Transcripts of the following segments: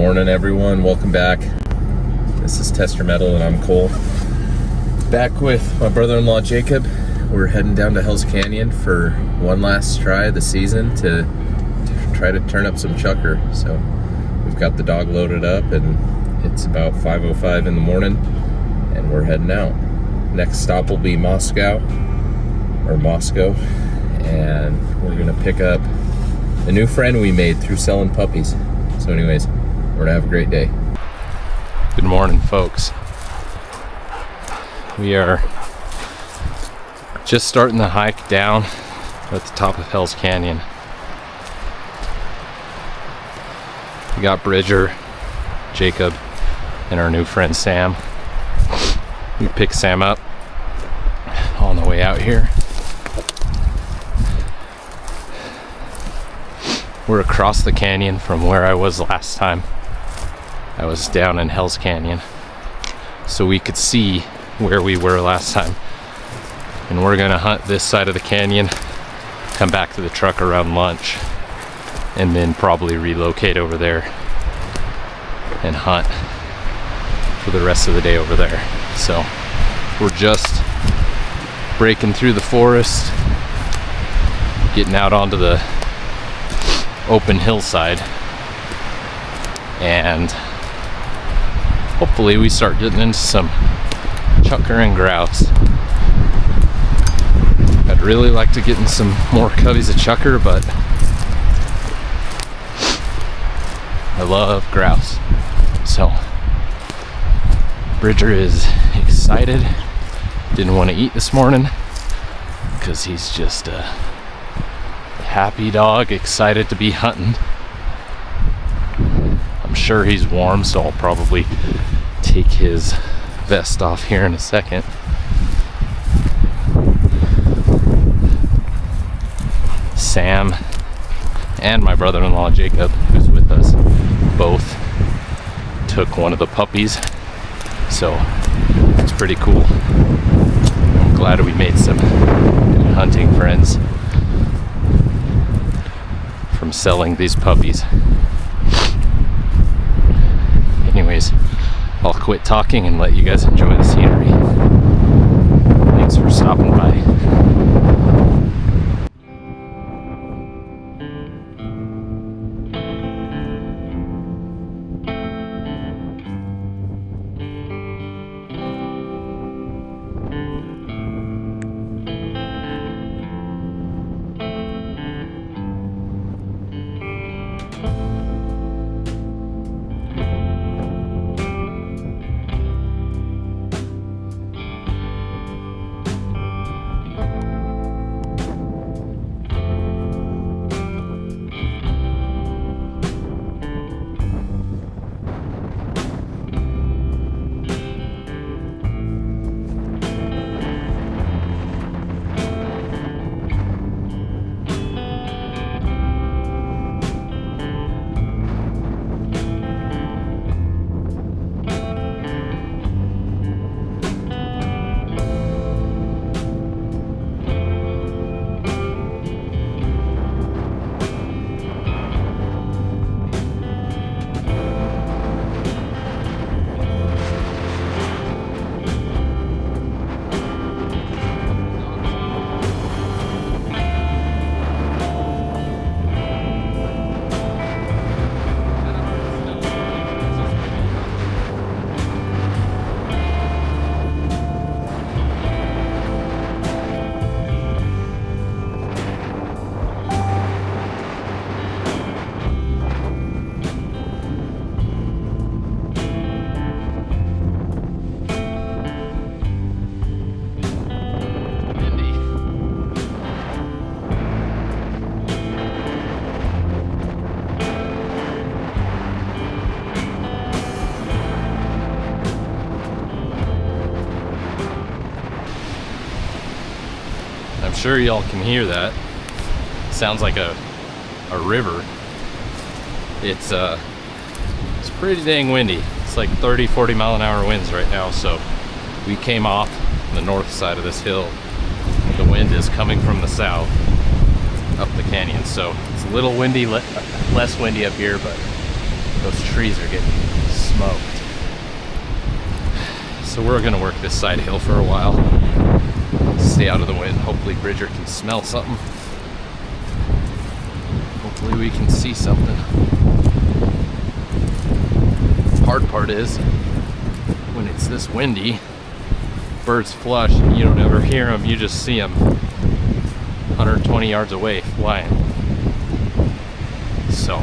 morning, everyone. Welcome back. This is Tester Metal and I'm Cole. Back with my brother-in-law Jacob. We're heading down to Hell's Canyon for one last try of the season to try to turn up some chukar. So we've got the dog loaded up and it's about 5:05 in the morning and we're heading out. Next stop will be Moscow, and we're gonna pick up a new friend we made through selling puppies. So anyways, we're gonna have a great day. Good morning, folks. We are just starting the hike down at the top of Hell's Canyon. We got Bridger, Jacob, and our new friend Sam. We picked Sam up on the way out here. We're across the canyon from where I was last time. I was down in Hell's Canyon, so we could see where we were last time. And we're gonna hunt this side of the canyon, come back to the truck around lunch, and then probably relocate over there and hunt for the rest of the day over there. So we're just breaking through the forest, getting out onto the open hillside, and hopefully we start getting into some chukar and grouse. I'd really like to get in some more coveys of chukar, but I love grouse. So Bridger is excited. Didn't want to eat this morning because he's just a happy dog, excited to be hunting. I'm sure he's warm, so I'll probably take his vest off here in a second. Sam and my brother-in-law Jacob, who's with us, both took one of the puppies, so it's pretty cool. I'm glad we made some good hunting friends from selling these puppies. Anyways, I'll quit talking and let you guys enjoy the scenery. Thanks for stopping by. Sure y'all can hear that. Sounds like a river. It's pretty dang windy. It's like 30-40 mile an hour winds right now, so we came off the north side of this hill. The wind is coming from the south up the canyon, so it's a little windy, less windy up here, but Those trees are getting smoked. So we're gonna work this side hill for a while. Stay out of the wind. Hopefully Bridger can smell something. Hopefully we can see something. Hard part is, when it's this windy, birds flush and you don't ever hear them, you just see them 120 yards away flying. So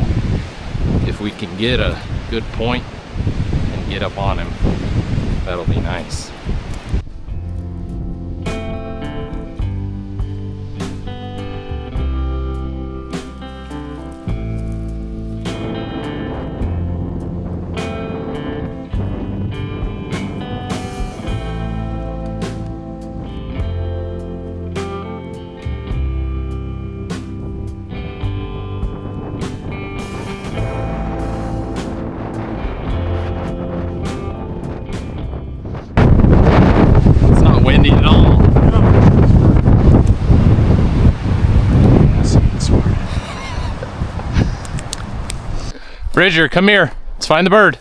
if we can get a good point and get up on him, that'll be nice. Bridger, come here. Let's find the bird.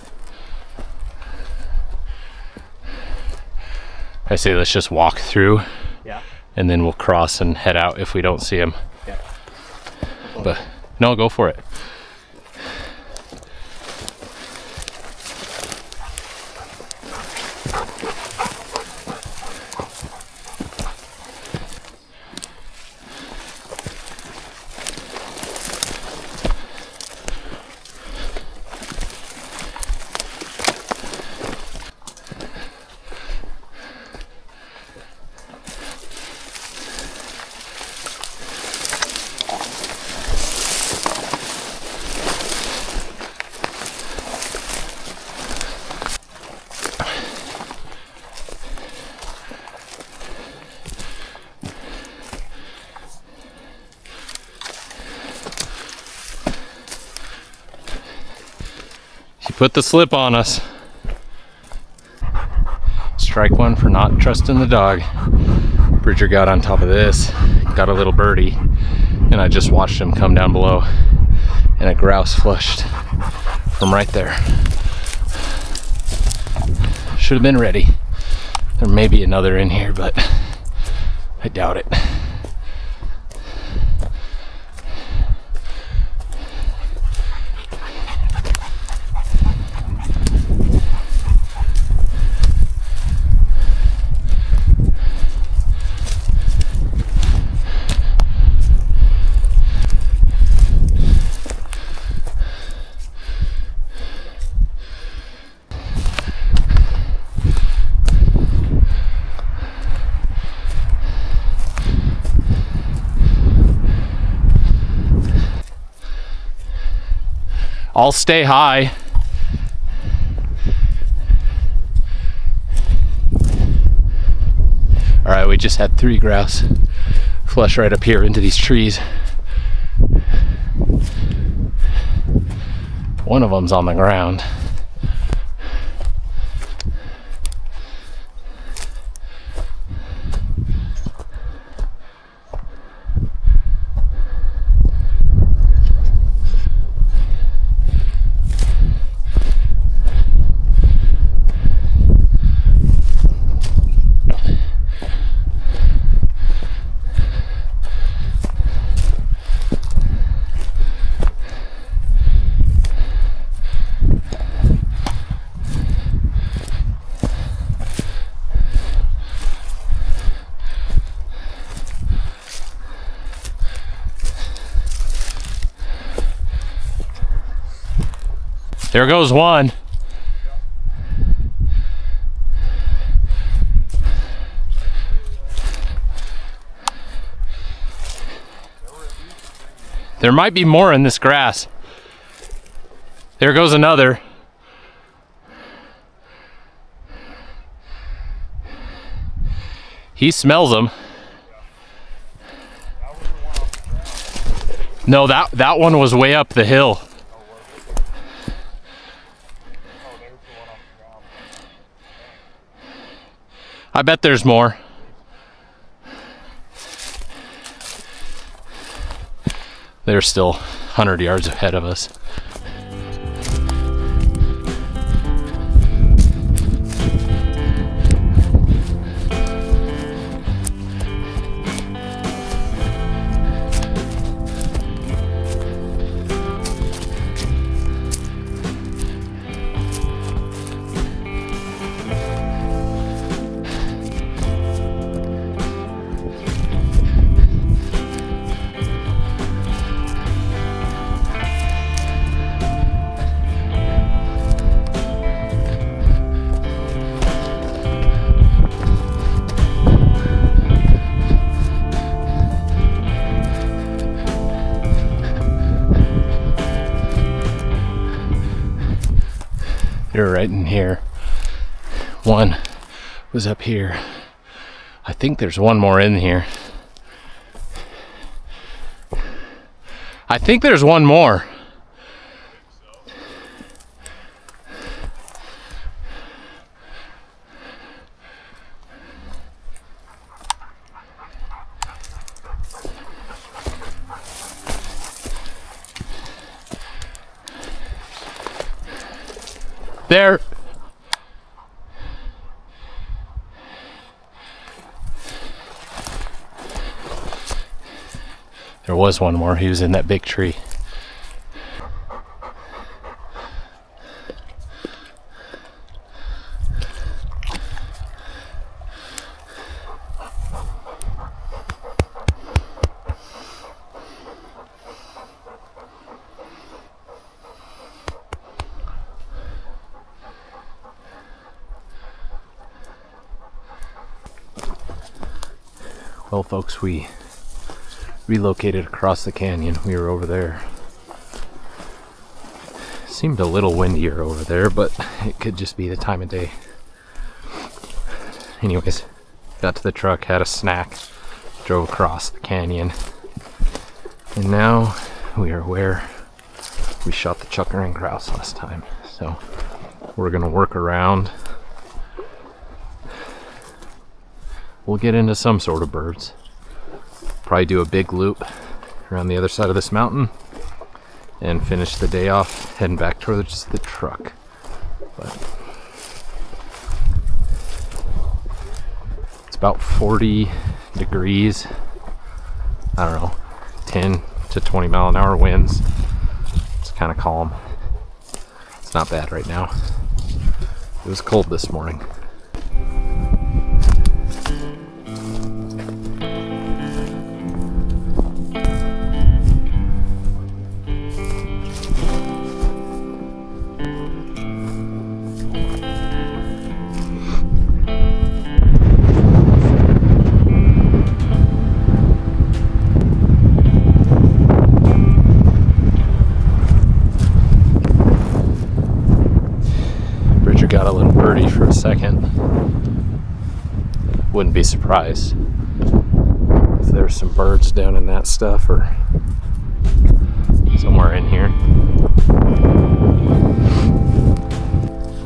I say let's just walk through. Yeah. And then we'll cross and head out if we don't see him. Yeah. But no, go for it. He put the slip on us. Strike one for not trusting the dog. Bridger got on top of this, got a little birdie, and I just watched him come down below, and a grouse flushed from right there. Should have been ready. There may be another in here, but I doubt it. I'll stay high. All right, we just had 3 grouse flush right up here into these trees. One of them's on the ground. There goes one. There might be more in this grass. There goes another. He smells them. No, that one was way up the hill. I bet there's more. They're still 100 yards ahead of us. They're right in here. One was up here. I think there's one more in here. I think there's one more. There. There was one more. He was in that big tree. Well, folks, we relocated across the canyon. We were over there. Seemed a little windier over there, but it could just be the time of day. Anyways, got to the truck, had a snack, drove across the canyon, and now we are where we shot the chukar and grouse last time. So we're gonna work around. We'll get into some sort of birds. Probably do a big loop around the other side of this mountain and finish the day off heading back towards the truck. But it's about 40 degrees. I don't know, 10 to 20 mile an hour winds. It's kind of calm. It's not bad right now. It was cold this morning. Got a little birdie for a second. Wouldn't be surprised if there's some birds down in that stuff or somewhere in here.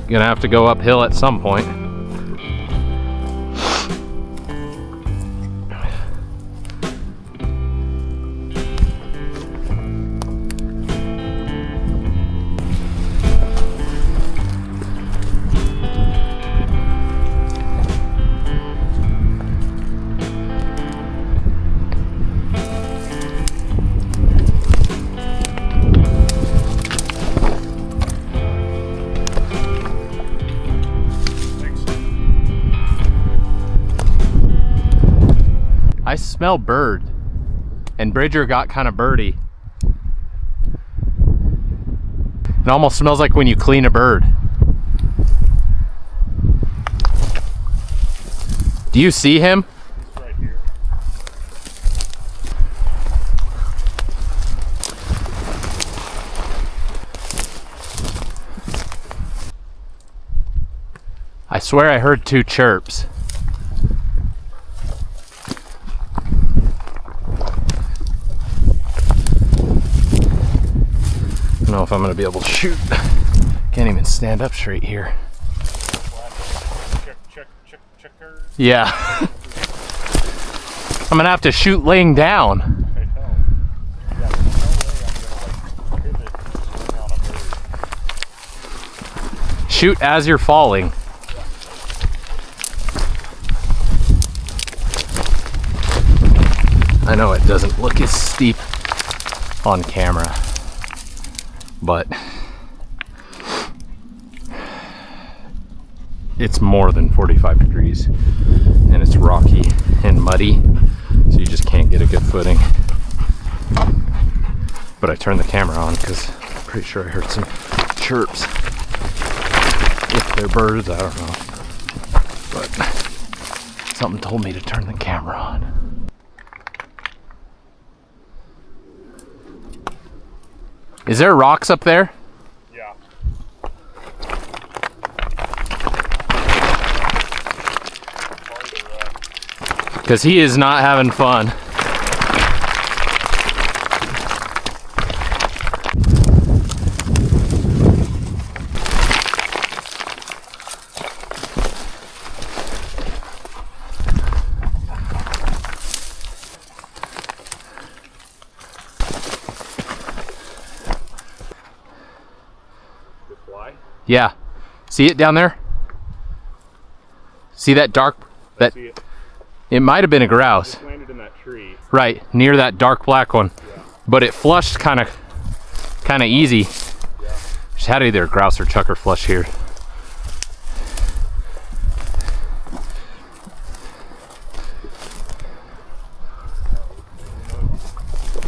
Gonna have to go uphill at some point. I smell bird, and Bridger got kind of birdy. It almost smells like when you clean a bird. Do you see him? He's right here. I swear I heard two chirps. I don't know if I'm gonna be able to shoot. Can't even stand up straight here. Chukar. Yeah. I'm gonna have to shoot laying down. I know. Yeah, there's no way I'm gonna like pivot and swing on a bird. Shoot as you're falling. I know it doesn't look as steep on camera, but it's more than 45 degrees and it's rocky and muddy, so you just can't get a good footing. But I turned the camera on because I'm pretty sure I heard some chirps. If they're birds, I don't know, but something told me to turn the camera on. Is there rocks up there? Yeah. because he is not having fun. Yeah. See it down there? See that dark? That See it. It might have been a grouse. It landed in that tree. Right, near that dark black one. Yeah. But it flushed kind of easy. Yeah. Just had either a grouse or chukar flush here.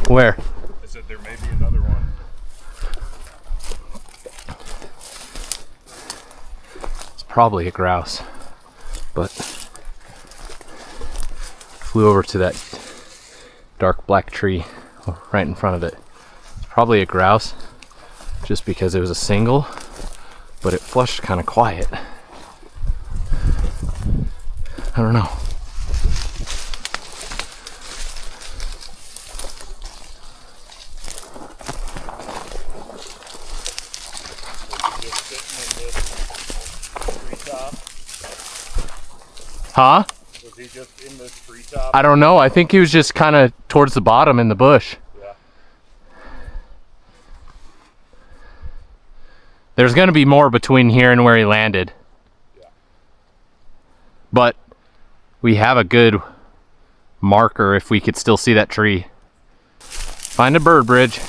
Where? I said there may be another one. Probably a grouse, but flew over to that dark black tree right in front of it. It's probably a grouse just because it was a single, but it flushed kind of quiet. I don't know. Huh? Was he just in this treetop? I don't know. I think he was just kind of towards the bottom in the bush. Yeah. There's going to be more between here and where he landed. Yeah. But we have a good marker if we could still see that tree. Find a bird bridge.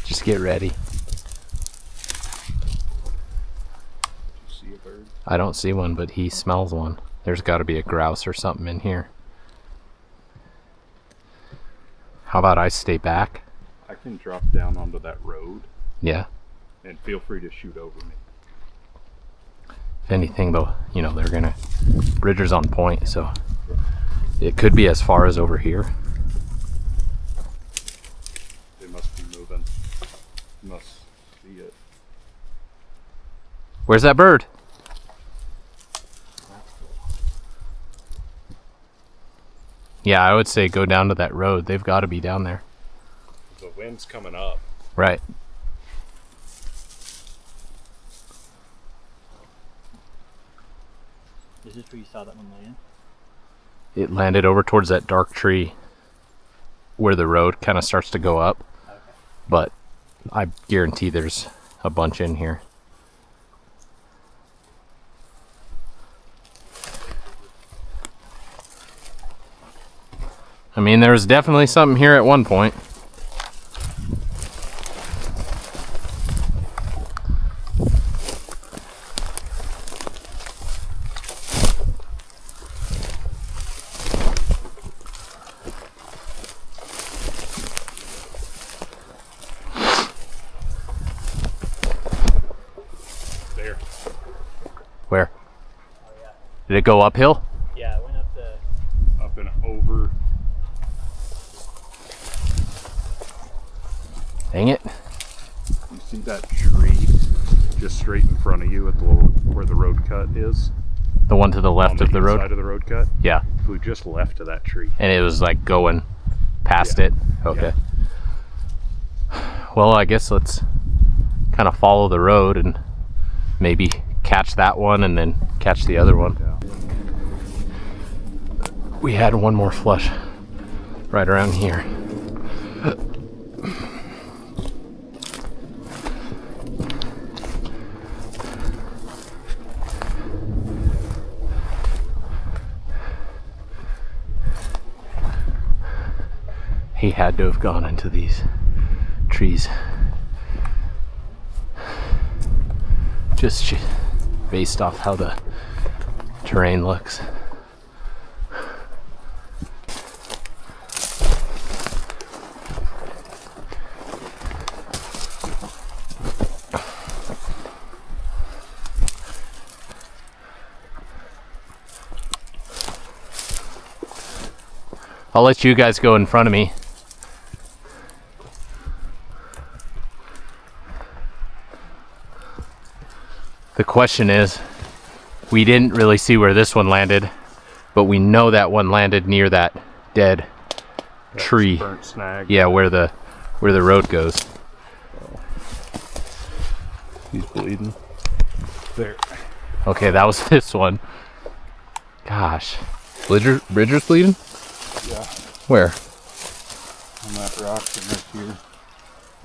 Just get ready. See a bird? I don't see one, but he smells one. There's got to be a grouse or something in here. How about I stay back? I can drop down onto that road. Yeah. And feel free to shoot over me. If anything, though, you know, they're gonna... Bridger's on point, so... It could be as far as over here. They must be moving. Must see it. Where's that bird? Yeah, I would say go down to that road. They've got to be down there. The wind's coming up. Right. Is this where you saw that one land? It landed over towards that dark tree where the road kind of starts to go up. Okay. But I guarantee there's a bunch in here. I mean, there was definitely something here at one point. There. Where? Oh yeah. Did it go uphill? Yeah, it went up the... Up and over. Dang it. You see that tree just straight in front of you at the little, where the road cut is? The one to the left of the road? Side of the road cut? Yeah. Flew just left of that tree. And it was like going past Yeah. it? Okay. Well, I guess let's kind of follow the road and maybe catch that one and then catch the other one. Yeah. We had one more flush right around here. He had to have gone into these trees. Just based off how the terrain looks. I'll let you guys go in front of me. The question is, we didn't really see where this one landed, but we know that one landed near that dead tree. Burnt snag. Yeah, where the road goes. He's bleeding. There. Okay, that was this one. Gosh. Bridger's bleeding? Yeah. Where? On that rock right here.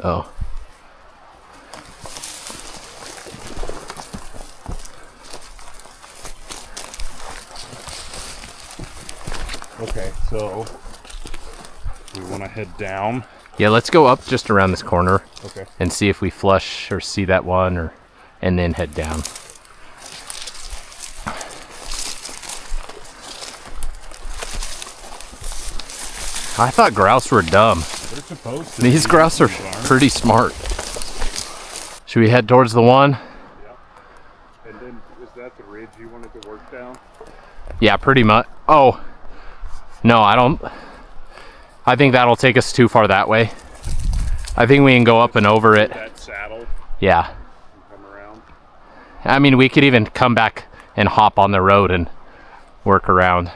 Oh. Okay, so we want to head down. Yeah, let's go up just around this corner Okay. and see if we flush or see that one, and then head down. I thought grouse were dumb. They're supposed to. These grouse are pretty smart. Should we head towards the one? Yeah. And then, is that the ridge you wanted to work down? Yeah, pretty much. Oh, no, I don't. I think that'll take us too far that way. I think we can go up and over it. That saddle. Yeah. And come around. I mean, we could even come back and hop on the road and work around.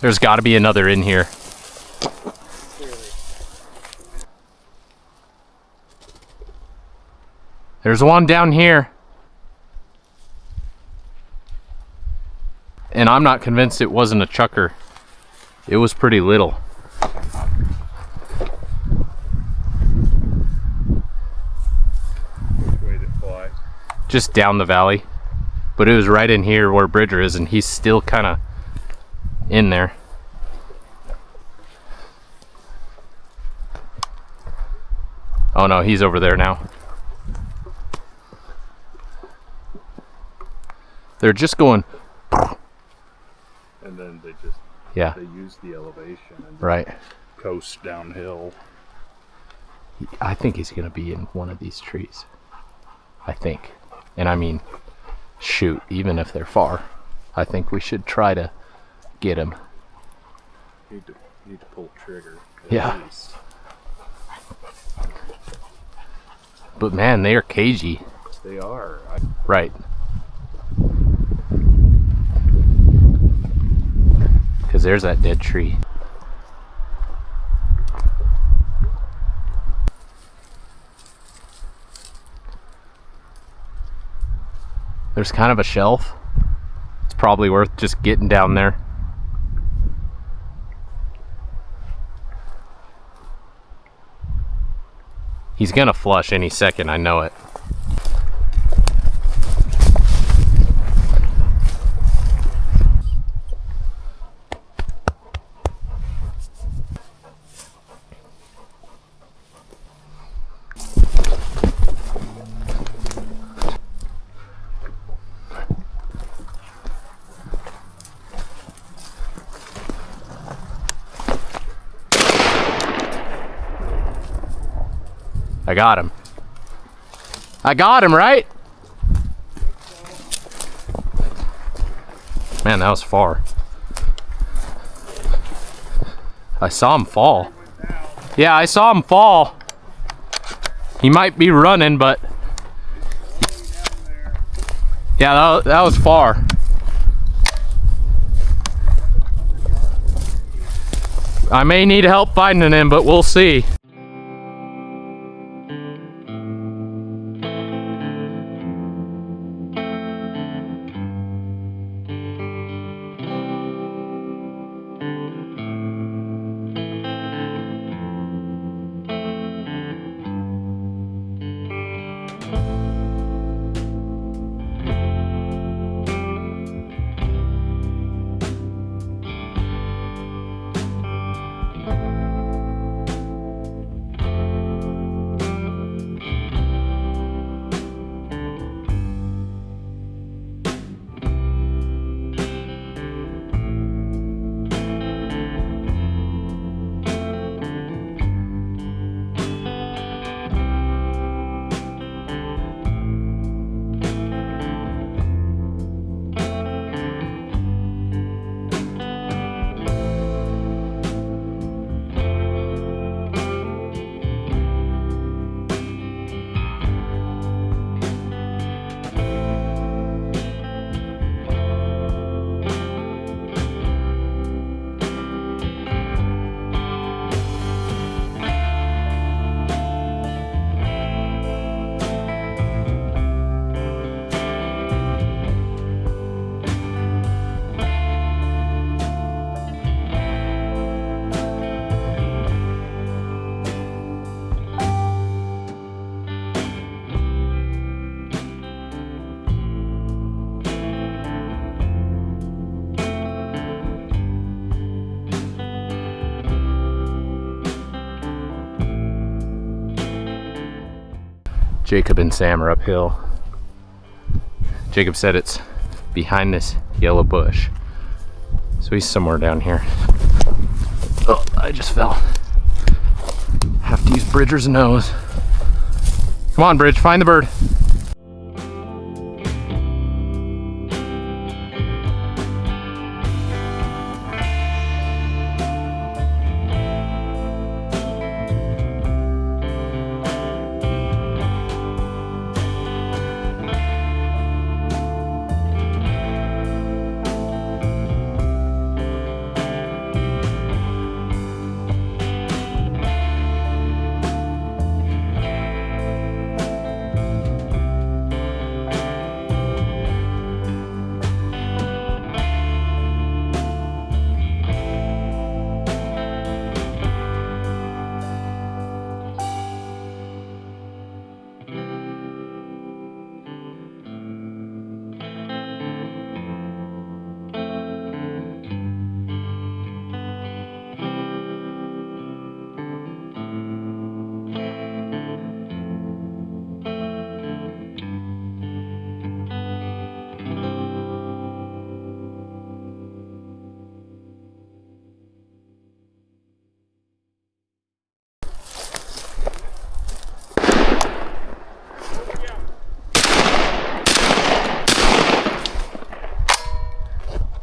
There's got to be another in here. There's one down here. And I'm not convinced it wasn't a chukar. It was pretty little. Which way did it fly? Just down the valley. But it was right in here where Bridger is, and he's still kind of in there. Oh no, he's over there now. They're just going. And then they just Yeah, they use the elevation and just right. coast downhill. I think he's gonna be in one of these trees. I think. And I mean, shoot, even if they're far, I think we should try to get him. Need to pull trigger. At Yeah. least. But man, they are cagey. They are. Right. Because there's that dead tree. There's kind of a shelf. It's probably worth just getting down there. He's gonna flush any second, I know it. I got him. I got him, right? Man, that was far. I saw him fall. Yeah, I saw him fall. He might be running, but yeah, that was far. I may need help finding him, but we'll see. Jacob and Sam are uphill. Jacob said it's behind this yellow bush. So he's somewhere down here. Oh, I just fell. Have to use Bridger's nose. Come on, Bridge, find the bird.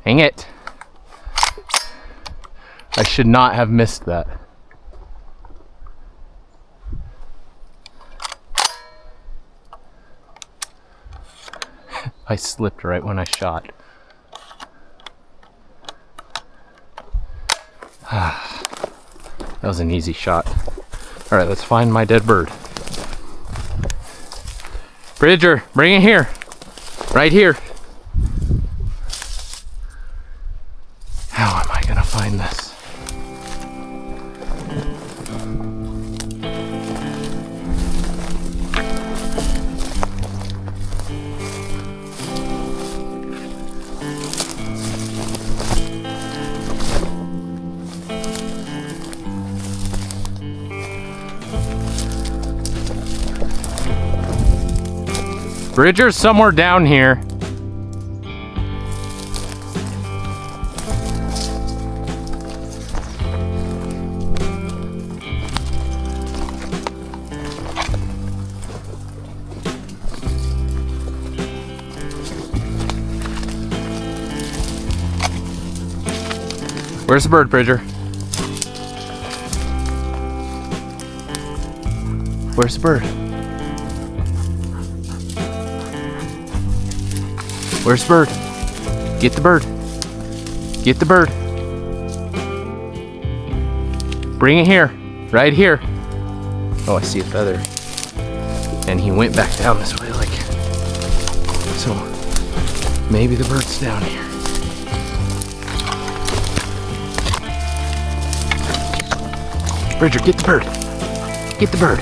Dang it. I should not have missed that. I slipped right when I shot. That was an easy shot. All right, let's find my dead bird. Bridger, bring it here. Right here. How am I gonna find this? Bridger's somewhere down here. Where's the bird, Bridger? Where's the bird? Where's the bird? Get the bird. Get the bird. Bring it here. Right here. Oh, I see a feather. And he went back down this way, like. So, maybe the bird's down here. Bridger, get the bird. Get the bird.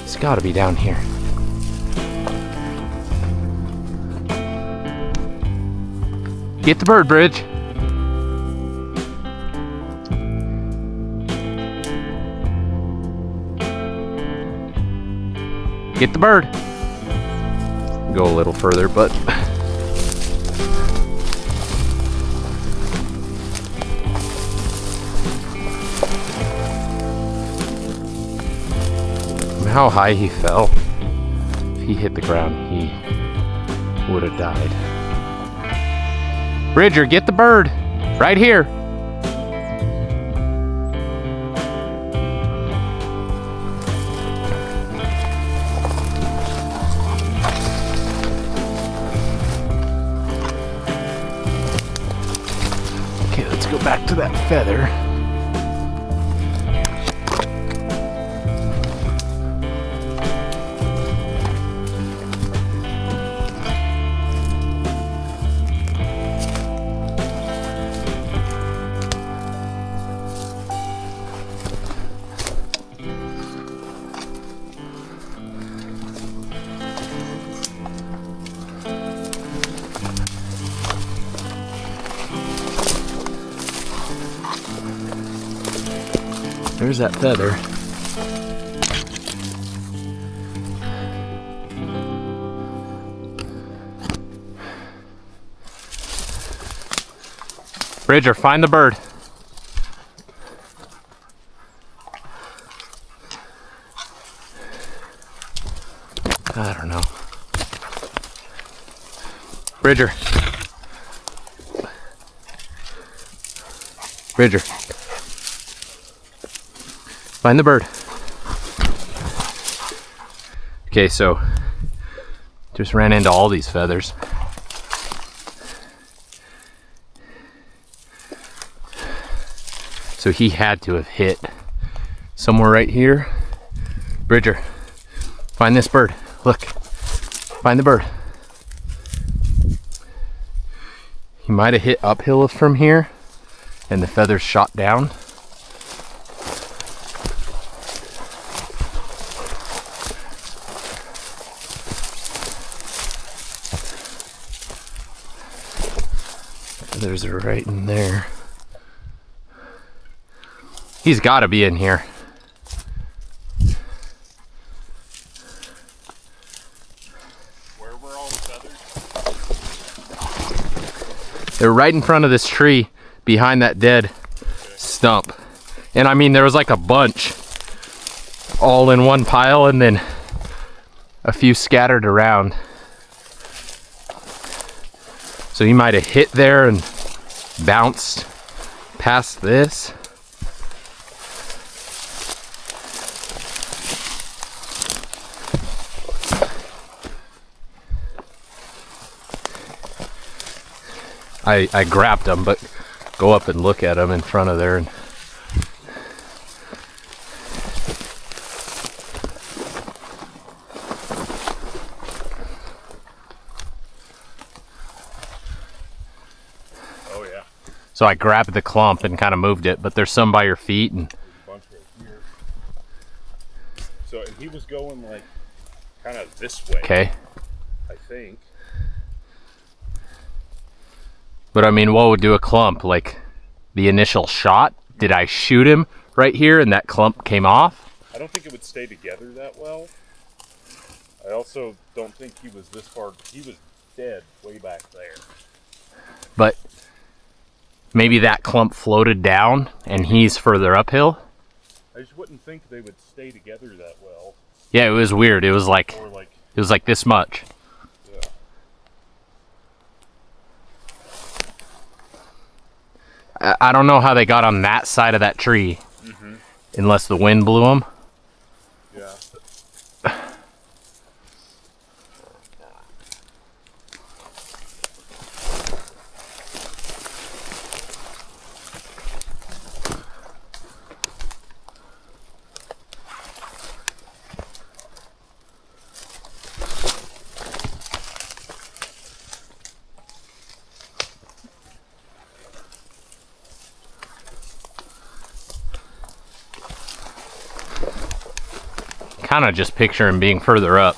It's gotta be down here. Get the bird, Bridge. Get the bird. Go a little further, but how high he fell. If he hit the ground, he would have died. Bridger, get the bird. Right here. Okay, let's go back to that feather. There's that feather. Bridger, find the bird. I don't know. Bridger. Bridger. Find the bird. Okay, so just ran into all these feathers. So he had to have hit somewhere right here. Bridger, find this bird. Look, find the bird. He might have hit uphill from here and the feathers shot down. Feathers are right in there. He's got to be in here. Where were all the feathers? They're right in front of this tree behind that dead stump. And I mean, there was like a bunch all in one pile and then a few scattered around. So he might have hit there and bounced past this. I grabbed them, but go up and look at them in front of there. And Oh yeah. so I grabbed the clump and kind of moved it, but there's some by your feet. And There's a bunch right here. So, and he was going like kind of this way. okay. I think. But I mean, what would do a clump? Like the initial shot? Did I shoot him right here and that clump came off? I don't think it would stay together that well. I also don't think he was this far. He was dead way back there. But maybe that clump floated down and he's further uphill. I just wouldn't think they would stay together that well. Yeah, it was weird. It was like Or like, this much. yeah. I don't know how they got on that side of that tree, unless the wind blew them. Yeah. Kind of just picture him being further up.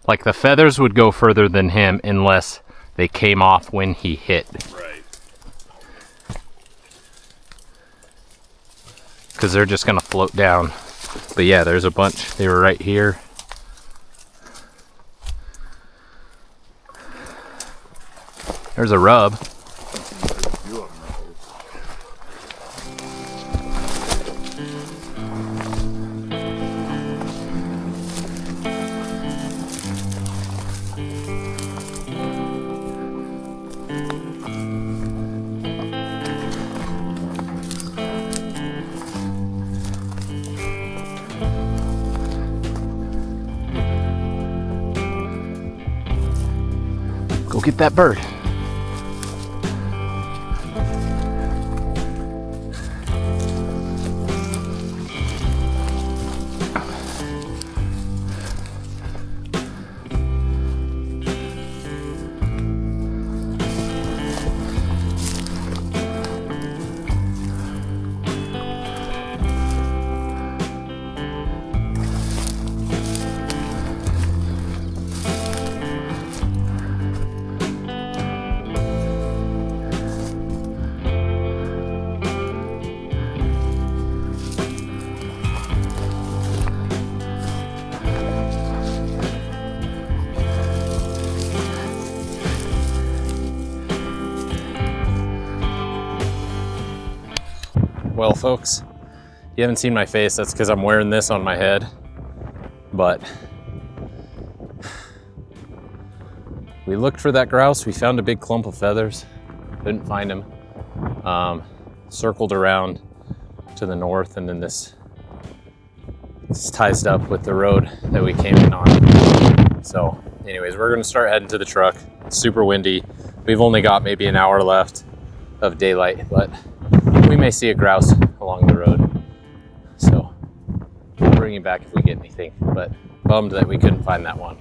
Like the feathers would go further than him unless they came off when he hit. Right. Because they're just going to float down. But yeah, there's a bunch. They were right here. There's a rub. There's a few of them right here. Go get that bird. Well, folks, you haven't seen my face. That's because I'm wearing this on my head. But we looked for that grouse. We found a big clump of feathers. Couldn't find him. Circled around to the north, and then this ties up with the road that we came in on. So anyways, we're gonna start heading to the truck. It's super windy. We've only got maybe an hour left of daylight, but we may see a grouse along the road. So we'll bring you back if we get anything, but bummed that we couldn't find that one.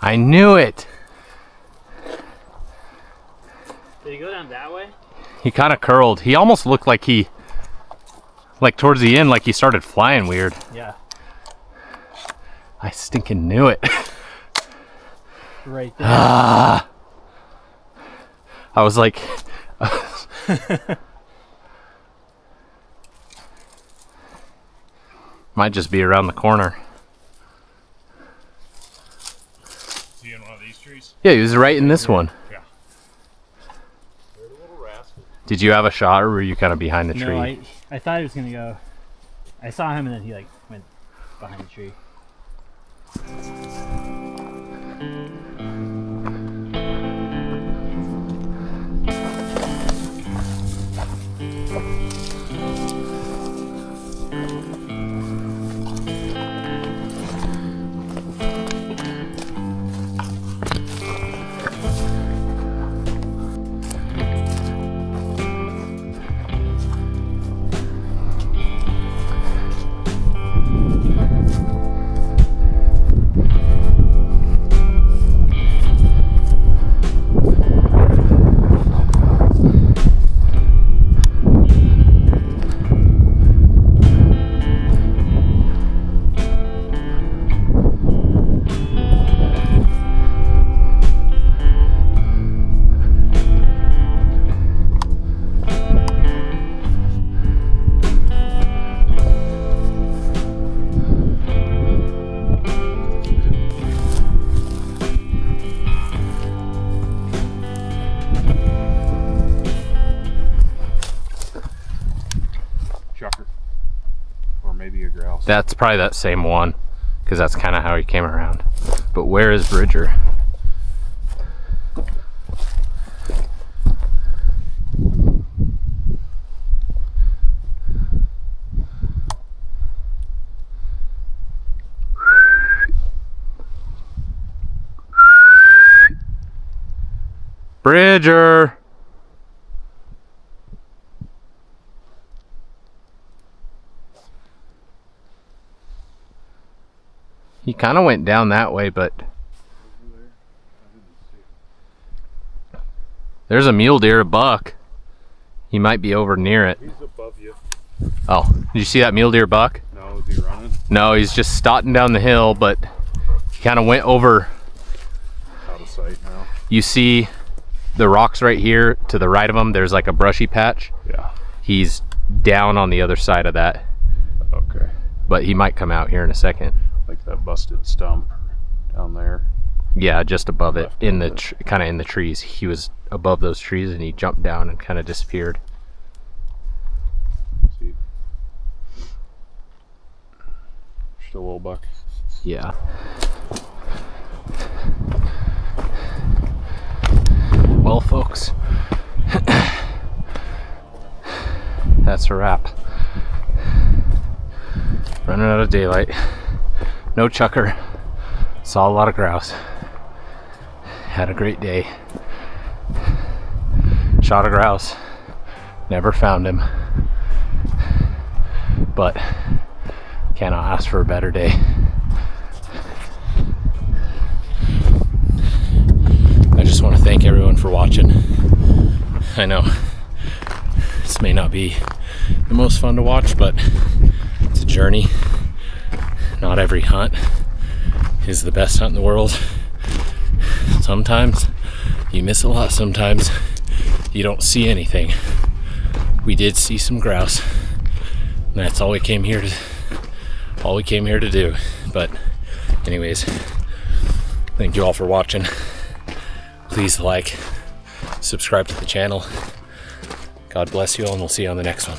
I knew it. Did he go down that way? He kind of curled. He almost looked like like towards the end, like he started flying weird. Yeah. I stinking knew it. Right there. I was like, might just be around the corner. Is he in one of these trees? Yeah, he was right in this one. Yeah. They're the little rascals. Did you have a shot, or were you kind of behind the tree? No, I thought he was gonna go. I saw him and then he like went behind the tree. Chukar. Or maybe a grouse. That's probably that same one, because that's kind of how he came around. But where is Bridger? Bridger! He kind of went down that way, but there's a mule deer, a buck. He might be over near it. He's above you. Oh, did you see that mule deer buck? No, is he running? No, he's just stotting down the hill, but he kind of went over. Out of sight now. You see the rocks right here to the right of him. There's like a brushy patch. Yeah. He's down on the other side of that, Okay. but he might come out here in a second. Like that busted stump down there. Yeah, just above it, Left in of the it. kind of in the trees. He was above those trees and he jumped down and kind of disappeared. See. Still a little buck. Yeah. a wrap. Running out of daylight. No chukar. Saw a lot of grouse. Had a great day. Shot a grouse. Never found him. But cannot ask for a better day. I just want to thank everyone for watching. I know this may not be the most fun to watch, but it's a journey. Not every hunt is the best hunt in the world. Sometimes you miss a lot, sometimes you don't see anything. We did see some grouse, and that's all we came here to do. But anyways, thank you all for watching. Please like, subscribe to the channel. God bless you all, and we'll see you on the next one.